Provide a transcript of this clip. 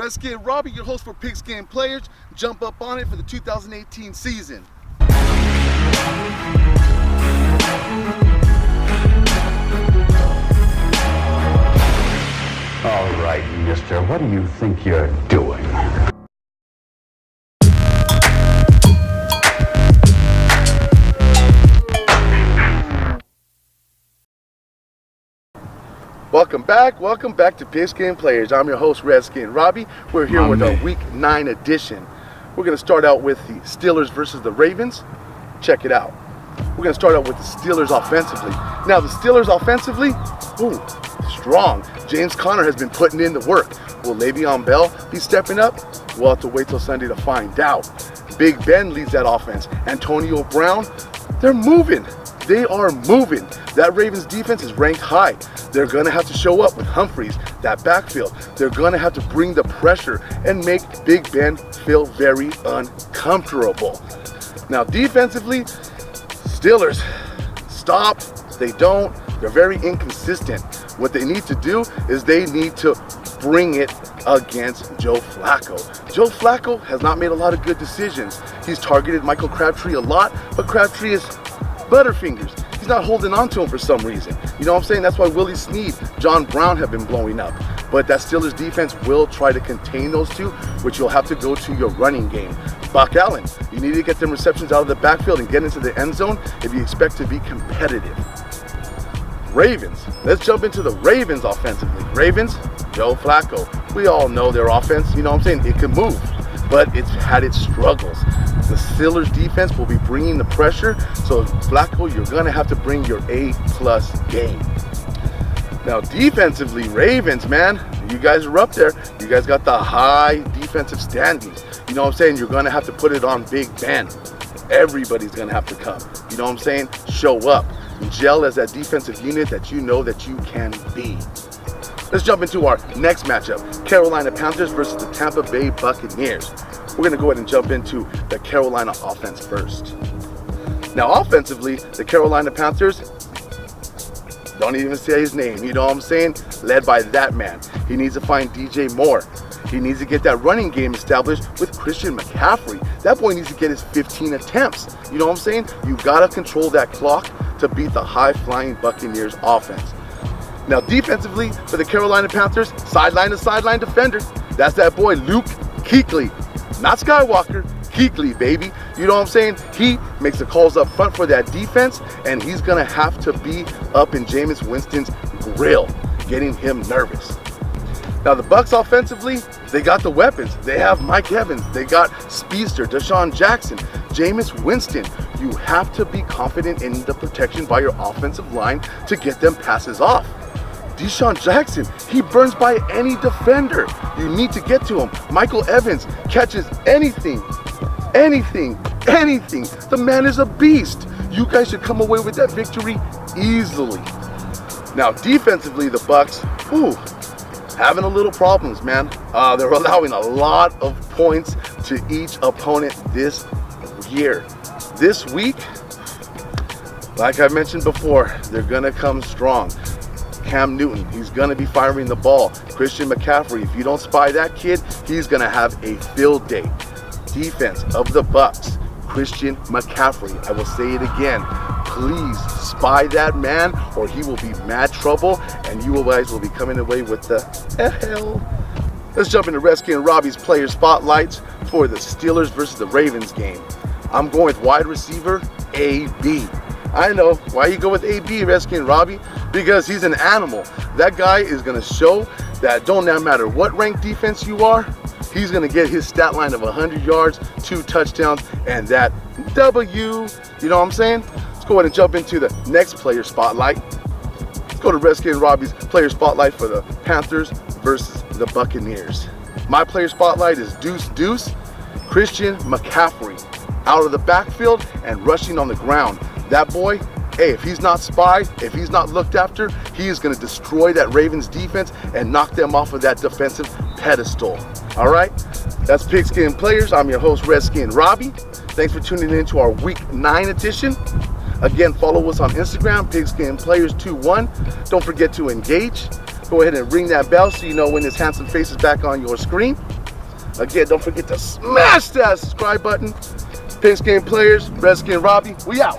Redskin Robbie, your host for Pigskin Players. Jump up on it for the 2018 season. All right, mister, what do you think you're doing? Welcome back to Pigskin Players. I'm your host, Redskin Robbie. We're here with our Week 9 edition. We're going to start out with the Steelers versus the Ravens. Check it out. We're going to start out with the Steelers offensively. Now, the Steelers offensively, strong. James Conner has been putting in the work. Will Le'Veon Bell be stepping up? We'll have to wait till Sunday to find out. Big Ben leads that offense. Antonio Brown, they're moving. They are moving. That Ravens defense is ranked high. They're going to have to show up with Humphreys, that backfield. They're going to have to bring the pressure and make Big Ben feel very uncomfortable. Now, defensively, Steelers, stop. They don't. They're very inconsistent. What they need to do is they need to bring it against Joe Flacco. Joe Flacco has not made a lot of good decisions. He's targeted Michael Crabtree a lot, but Crabtree is Butterfingers. He's not holding on to him for some reason. You know what I'm saying? That's why Willie Snead, John Brown have been blowing up. But that Steelers defense will try to contain those two, which you'll have to go to your running game. Buck Allen, you need to get them receptions out of the backfield and get into the end zone if you expect to be competitive. Ravens, let's jump into the Ravens offensively. Ravens, Joe Flacco. We all know their offense, you know what I'm saying? It can move, but it's had its struggles. The Steelers defense will be bringing the pressure, so Flacco, you're going to have to bring your A-plus game. Now, defensively, Ravens, man, you guys are up there. You guys got the high defensive standings. You know what I'm saying? You're going to have to put it on Big Ben. Everybody's going to have to come. You know what I'm saying? Show up. Gel as that defensive unit that you know that you can be. Let's jump into our next matchup. Carolina Panthers versus the Tampa Bay Buccaneers. We're going to go ahead and jump into the Carolina offense first. Now, offensively, the Carolina Panthers, don't even say his name, you know what I'm saying? Led by that man. He needs to find DJ Moore. He needs to get that running game established with Christian McCaffrey. That boy needs to get his 15 attempts. You know what I'm saying? You got to control that clock to beat the high-flying Buccaneers offense. Now, defensively, for the Carolina Panthers, sideline to sideline defender. That's that boy, Luke Kuechly. Not Skywalker, Kuechly, baby. You know what I'm saying? He makes the calls up front for that defense, and he's going to have to be up in Jameis Winston's grill, getting him nervous. Now, the Bucs offensively, they got the weapons. They have Mike Evans. They got Speedster, Deshaun Jackson, Jameis Winston. You have to be confident in the protection by your offensive line to get them passes off. Deshaun Jackson, he burns by any defender. You need to get to him. Michael Evans catches anything. The man is a beast. You guys should come away with that victory easily. Now, defensively, the Bucs, having a little problems, man. They're allowing a lot of points to each opponent this year. This week, like I mentioned before, they're going to come strong. Cam Newton, he's going to be firing the ball. Christian McCaffrey, if you don't spy that kid, he's going to have a field day. Defense of the Bucs, Christian McCaffrey. I will say it again. Please spy that man or he will be mad trouble and you guys will be coming away with the hell. Let's jump into Redskin Robbie's player spotlights for the Steelers versus the Ravens game. I'm going with wide receiver AB. I know. Why you go with AB, Redskin Robbie? Because he's an animal. That guy is going to show that don't matter what ranked defense you are, he's going to get his stat line of 100 yards, 2 touchdowns, and that W. You know what I'm saying? Let's go ahead and jump into the next player spotlight. Let's go to Redskin Robbie's player spotlight for the Panthers versus the Buccaneers. My player spotlight is Deuce, Christian McCaffrey. Out of the backfield and rushing on the ground. That boy, hey, if he's not spy, if he's not looked after, he is going to destroy that Ravens defense and knock them off of that defensive pedestal. All right? That's Pigskin Players. I'm your host, Redskin Robbie. Thanks for tuning in to our Week 9 edition. Again, follow us on Instagram, Pigskin Players 21. Don't forget to engage. Go ahead and ring that bell so you know when this handsome face is back on your screen. Again, don't forget to smash that subscribe button. Pigskin Players, Redskin Robbie, we out.